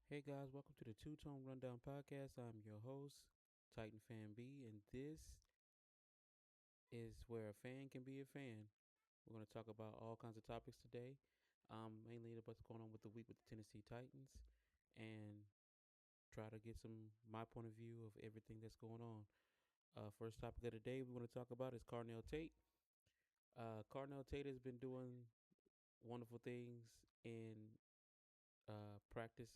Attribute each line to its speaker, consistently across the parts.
Speaker 1: Hey guys, welcome to the Two Tone Rundown Podcast. I'm your host, Titan Fan B, and this is where a fan can be a fan. We're going to talk about all kinds of topics today, mainly what's going on with the week with the Tennessee Titans, and try to get my point of view of everything that's going on. First topic of the day we want to talk about is Carnell Tate. Carnell Tate has been doing wonderful things in practice,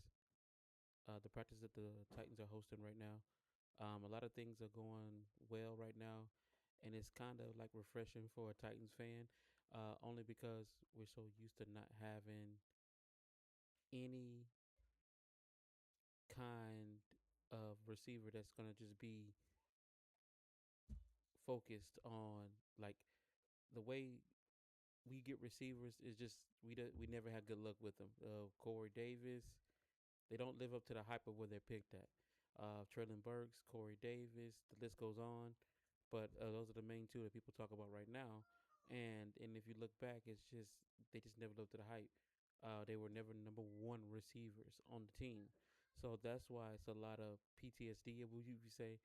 Speaker 1: the practice that the Titans are hosting right now. A lot of things are going well right now, and it's kind of like refreshing for a Titans fan, only because we're so used to not having any kind of receiver that's going to just be focused on like the way we get receivers is just we never had good luck with them. Corey Davis, they don't live up to the hype of where they're picked at. Traylon Burks, Corey Davis, the list goes on. But those are the main two that people talk about right now. And if you look back, it's just they just never lived up to the hype. They were never number one receivers on the team, so that's why it's a lot of PTSD. Would you say?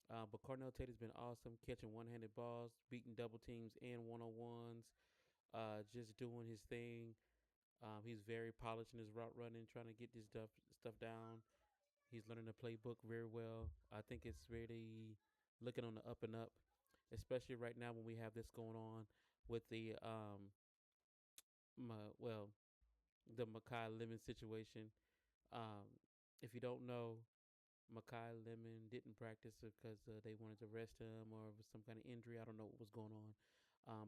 Speaker 1: But Cardinal Tate has been awesome, catching one-handed balls, beating double teams and one-on-ones, just doing his thing. He's very polished in his route running, trying to get this stuff down. He's learning the playbook very well. I think it's really looking on the up and up, especially right now when we have this going on with well, the Makai Lemon situation. Um, if you don't know, Makai Lemon didn't practice because they wanted to rest him or it was some kind of injury. I don't know what was going on.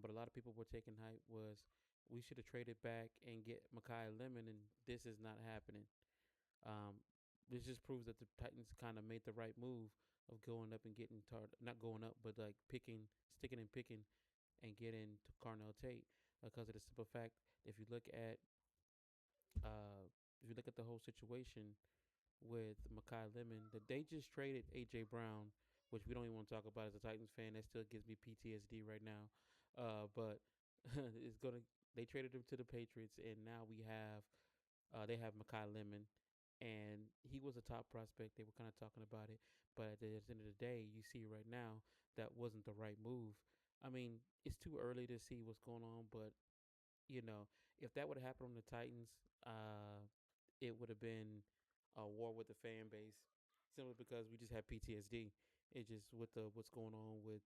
Speaker 1: But a lot of people were taking hype was we should have traded back and get Makai Lemon, and this is not happening. Um, this just proves that the Titans kind of made the right move of going up and getting not going up, but like picking, sticking and picking and getting to Carnell Tate because of the simple fact if you look at uh, the whole situation with Makai Lemon, that they just traded AJ Brown, which we don't even want to talk about as a Titans fan. That still gives me PTSD right now. But it's gonna they traded him to the Patriots, and now they have Makai Lemon, and he was a top prospect. They were kind of talking about it, but at the end of the day, you see right now that wasn't the right move. I mean, it's too early to see what's going on, but if that would have happened on the Titans, it would have been a war with the fan base, simply because we just have PTSD. It just with the what's going on with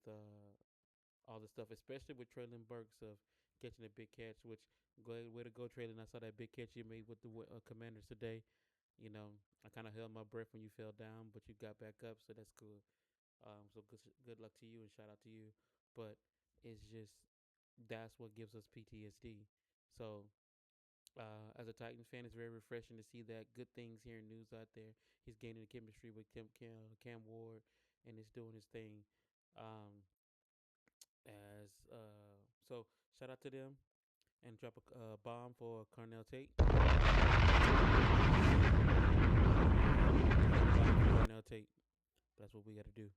Speaker 1: all the stuff, especially with Traylon Burks of catching a big catch. Which way to go, Traylon! I saw that big catch you made with the Commanders today. I kind of held my breath when you fell down, but you got back up, so that's good. So good luck to you and shout out to you. But it's just that's what gives us PTSD. So as a Titans fan, it's very refreshing to see that good things hearing news out there. He's gaining the chemistry with Cam Ward, and is doing his thing. Um, as so shout out to them and drop a bomb for Carnell Tate. Carnell Tate. That's what we got to do.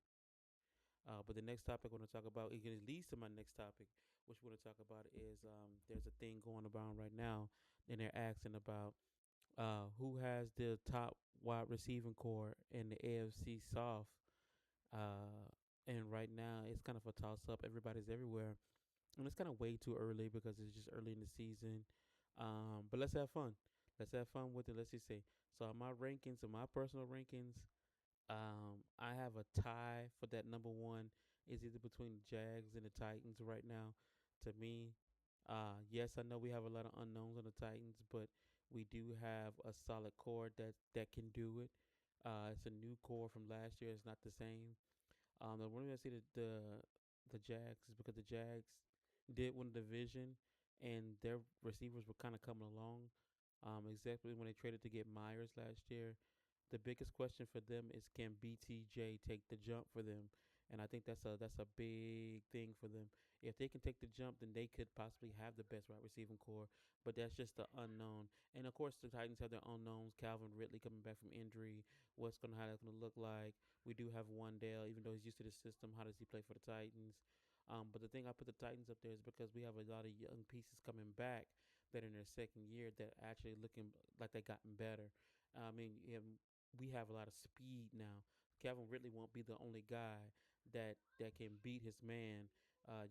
Speaker 1: But the next topic I want to talk about, it leads to my next topic, which we're going to talk about is there's a thing going around right now, and they're asking about who has the top wide receiving core in the AFC South. Uh, and right now, it's kind of a toss up. Everybody's everywhere, and it's kind of way too early because it's just early in the season. But let's have fun. Let's have fun with it. Let's just say so. My rankings, and my personal rankings, I have a tie for that number one. Is either between the Jags and the Titans right now. To me, yes, I know we have a lot of unknowns on the Titans, but we do have a solid core that can do it. It's a new core from last year. It's not the same. The reason I say the Jags is because the Jags did win the division, and their receivers were kind of coming along. Exactly when they traded to get Myers last year, the biggest question for them is can BTJ take the jump for them, and I think that's a big thing for them. If they can take the jump, then they could possibly have the best wide receiving core, but that's just the unknown. And of course, the Titans have their unknowns. Calvin Ridley coming back from injury. How that's gonna look like? We do have Wandale, even though he's used to the system. How does he play for the Titans? But the thing I put the Titans up there is because we have a lot of young pieces coming back that in their second year that actually looking like they gotten better. I mean, we have a lot of speed now. Calvin Ridley won't be the only guy that can beat his man.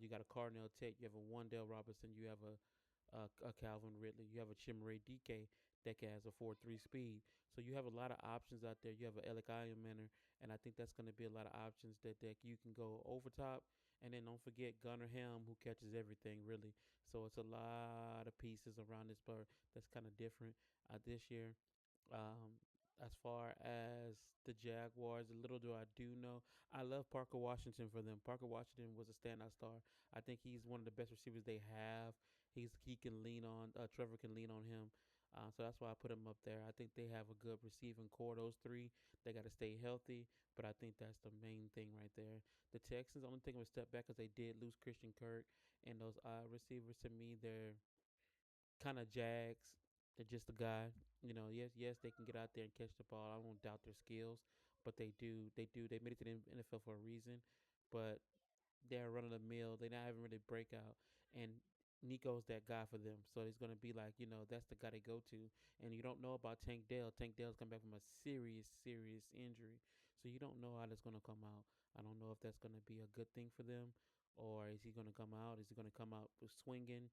Speaker 1: You got a Cardinal Tech, you have a Wandale Robinson, you have a Calvin Ridley, you have a Chimere DK that has a 4.3 speed. So you have a lot of options out there. You have a Alec Manor, and I think that's going to be a lot of options that you can go over top. And then don't forget Gunnar Helm, who catches everything really. So it's a lot of pieces around this bird that's kind of different this year. Um, as far as the Jaguars, a little do I do know, I love Parker Washington for them. Parker Washington was a standout star. I think he's one of the best receivers they have. He can lean on Trevor can lean on him. So that's why I put him up there. I think they have a good receiving core. Those three, they got to stay healthy, but I think that's the main thing right there. The Texans only taking a step back because they did lose Christian Kirk, and those receivers to me, they're kind of Jags. They're just a guy. Yes, they can get out there and catch the ball. I won't doubt their skills, but they made it to the NFL for a reason. But they're running the mill. They're not having really breakout, and Nico's that guy for them. So he's gonna be like, that's the guy they go to. And you don't know about Tank Dell. Tank Dell's come back from a serious injury, so you don't know how that's gonna come out. I don't know if that's gonna be a good thing for them, or is he gonna come out? Is he gonna come out swinging?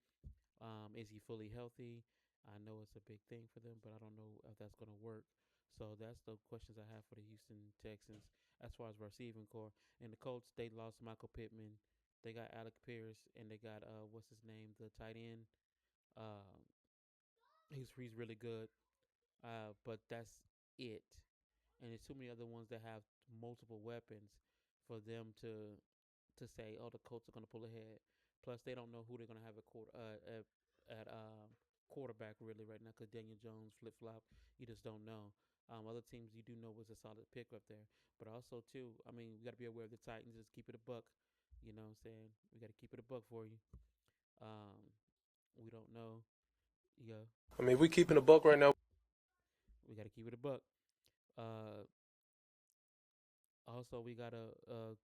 Speaker 1: Is he fully healthy? I know it's a big thing for them, but I don't know if that's going to work. So that's the questions I have for the Houston Texans as far as receiving core. And the Colts, they lost Michael Pittman. They got Alec Pierce, and they got what's his name, the tight end. Uh, he's really good, but that's it. And there's too many other ones that have multiple weapons for them to say, oh, the Colts are going to pull ahead. Plus, they don't know who they're going to have at quarterback really right now because Daniel Jones flip flop. You just don't know. Other teams you do know was a solid pick up there, but also too, I mean, we got to be aware of the Titans. Just keep it a buck. You know what I'm saying? We got to keep it a buck for you. Um, we don't know. Yeah,
Speaker 2: I mean, we keeping a buck right now.
Speaker 1: we got to keep it a buck. Uh, Also, we gotta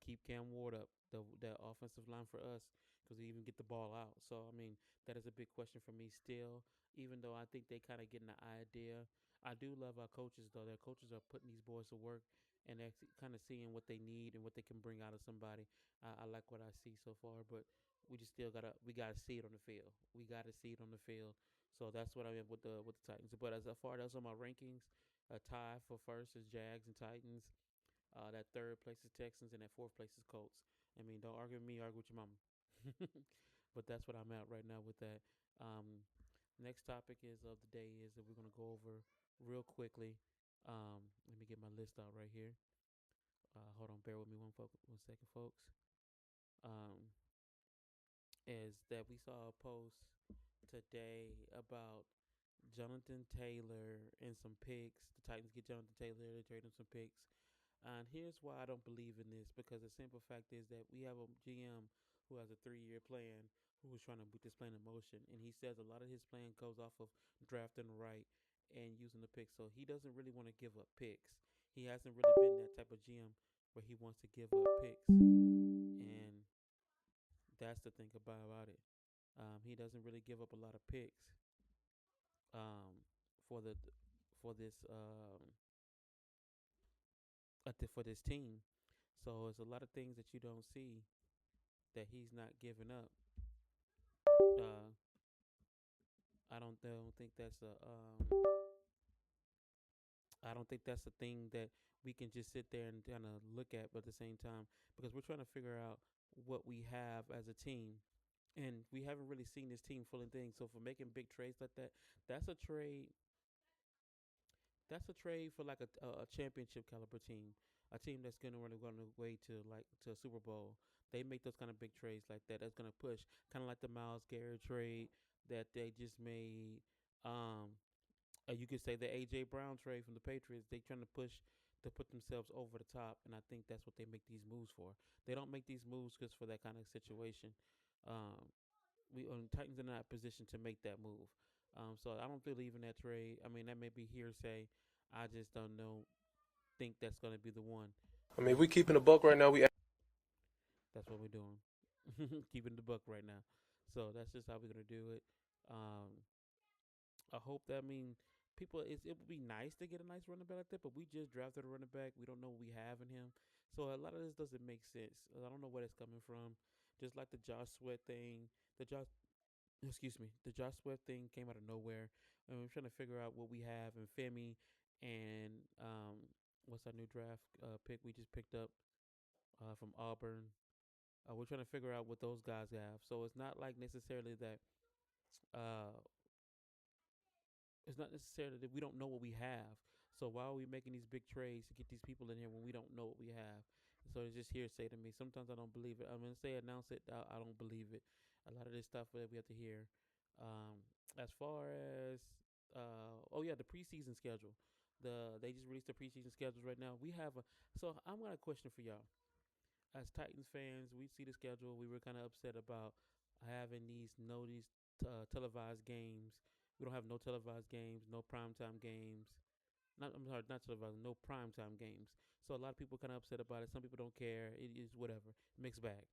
Speaker 1: keep Cam Ward up, the offensive line for us, because we even get the ball out. So I mean, that is a big question for me still. Even though I think they kind of getting the idea, I do love our coaches though. Their coaches are putting these boys to work and actually kind of seeing what they need and what they can bring out of somebody. I like what I see so far, but we gotta see it on the field. We gotta see it on the field. So that's what I mean with the Titans. But as far as on my rankings, a tie for first is Jags and Titans. That third place is Texans, and that fourth place is Colts. I mean, don't argue with me, argue with your mama. But that's what I'm at right now with that. Um, Next topic is of the day is that we're gonna go over real quickly. Let me get my list out right here. Hold on, bear with me 1 second, folks. Um, is that we saw a post today about Jonathan Taylor and some picks. The Titans get Jonathan Taylor, they trade him some picks. And here's why I don't believe in this because the simple fact is that we have a GM who has a 3 year plan who is trying to put this plan in motion. And he says a lot of his plan goes off of drafting right and using the picks. So he doesn't really want to give up picks. He hasn't really been that type of GM where he wants to give up picks. And that's the thing about it. He doesn't really give up a lot of picks um, for the for this for this team. So it's a lot of things that you don't see that he's not giving up. Uh, I don't think that's a I don't think that's a thing that we can just sit there and kind of look at, but at the same time, because we're trying to figure out what we have as a team, and we haven't really seen this team full of things. So for making big trades like that, that's a trade. That's a trade for like a championship caliber team, a team that's gonna run away to like to a Super Bowl. They make those kind of big trades like that. That's gonna push, kind of like the Miles Garrett trade that they just made. Um, you could say the AJ Brown trade from the Patriots. They trying to push to put themselves over the top, and I think that's what they make these moves for. They don't make these moves just for that kind of situation. Um, we Titans are not in a position to make that move. So I don't believe in that trade. I mean, that may be hearsay. I just don't know. Think that's going to be the one.
Speaker 2: I mean, we keeping a buck right now. We
Speaker 1: That's what we're doing. Keeping the buck right now. So that's just how we're going to do it. Um, I hope that people, it would be nice to get a nice running back like that, but we just drafted a running back. We don't know what we have in him, so a lot of this doesn't make sense. I don't know where it's coming from. Just like the Josh Sweat thing, the Josh excuse me, the Josh Sweat thing came out of nowhere, and we're trying to figure out what we have in Femi and what's our new draft pick we just picked up from Auburn. We're trying to figure out what those guys have. So it's not like necessarily that uh, it's not necessarily that we don't know what we have. So why are we making these big trades to get these people in here when we don't know what we have? So it's just hearsay to me. Sometimes I don't believe it. I mean, say announce it, I don't believe it. A lot of this stuff that we have to hear. As far as oh yeah, the preseason schedule. They just released the preseason schedules right now. We have a so I'm got a question for y'all. As Titans fans, we see the schedule. We were kind of upset about having these televised games. We don't have no televised games, no primetime games. Not I'm sorry, not televised, no primetime games. So a lot of people kind of upset about it. Some people don't care. It is whatever, mixed bag.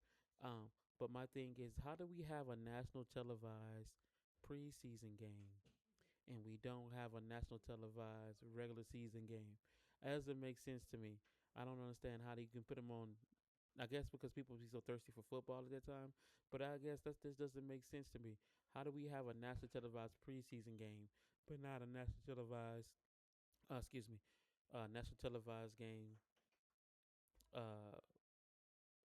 Speaker 1: Um, but my thing is, how do we have a national televised preseason game and we don't have a national televised regular season game? That doesn't make sense to me. I don't understand how you can put them on. I guess because people be so thirsty for football at that time. But I guess that this doesn't make sense to me. How do we have a national televised preseason game, but not a national televised, excuse me, national televised game uh,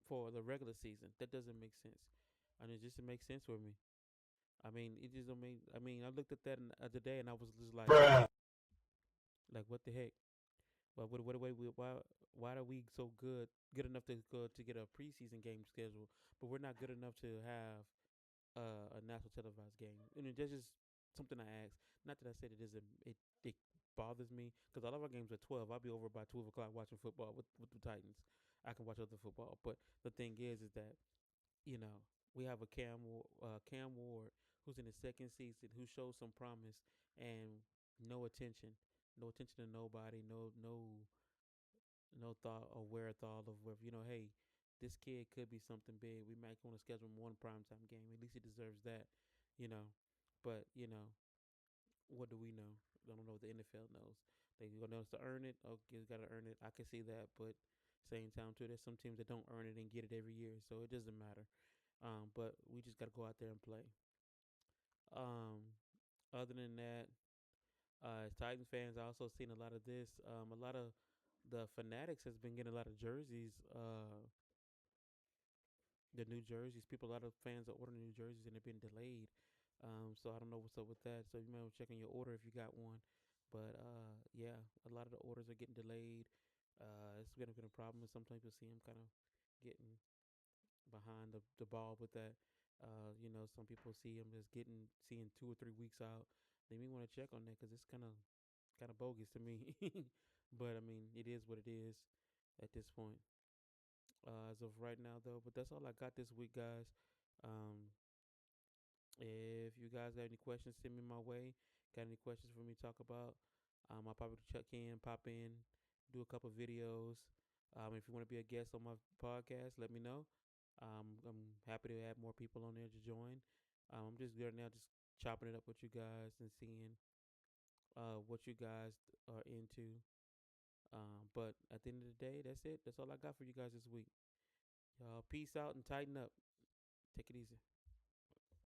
Speaker 1: for the regular season? That doesn't make sense. And it just makes sense with me. I mean, it just don't make. I mean, I looked at that the other day and I was just like, what the heck? But why are we so good enough to go to get a preseason game schedule, but we're not good enough to have a national televised game? And that's just something I ask. Not that I said it isn't. It bothers me because a lot of our games are 12. I'll be over by 12 o'clock watching football with the Titans. I can watch other football, but the thing is that you know we have a Cam Ward who's in his second season who shows some promise and no attention, no attention to nobody, no thought or wherewithal of where hey, this kid could be something big. We might want to schedule him one primetime game. At least he deserves that, you know. But what do we know? I don't know what the NFL knows. They gonna us to earn it. Okay, got to earn it. I can see that, but same time too, there's some teams that don't earn it and get it every year, so it doesn't matter. But we just got to go out there and play. Um, Other than that, as Titans fans, I also seen a lot of this. A lot of the Fanatics has been getting a lot of jerseys. The new jerseys. People, a lot of fans are ordering new jerseys and they've been delayed. So I don't know what's up with that. So you might want to check on your order if you got one. But yeah, a lot of the orders are getting delayed. It's been a problem. Sometimes you'll see them kind of getting behind the ball with that. Some people see them as seeing 2 or 3 weeks out. They may want to check on that because it's kind of bogus to me. But I mean, it is what it is at this point. As of right now, though. But that's all I got this week, guys. Um, if you guys got any questions, send me my way. Got any questions for me to talk about? I'll probably pop in, do a couple videos. If you want to be a guest on my podcast, let me know. I'm happy to have more people on there to join. I'm just there now, just chopping it up with you guys and seeing what you guys are into. But at the end of the day, that's it. That's all I got for you guys this week. Y'all, peace out and tighten up. Take it easy.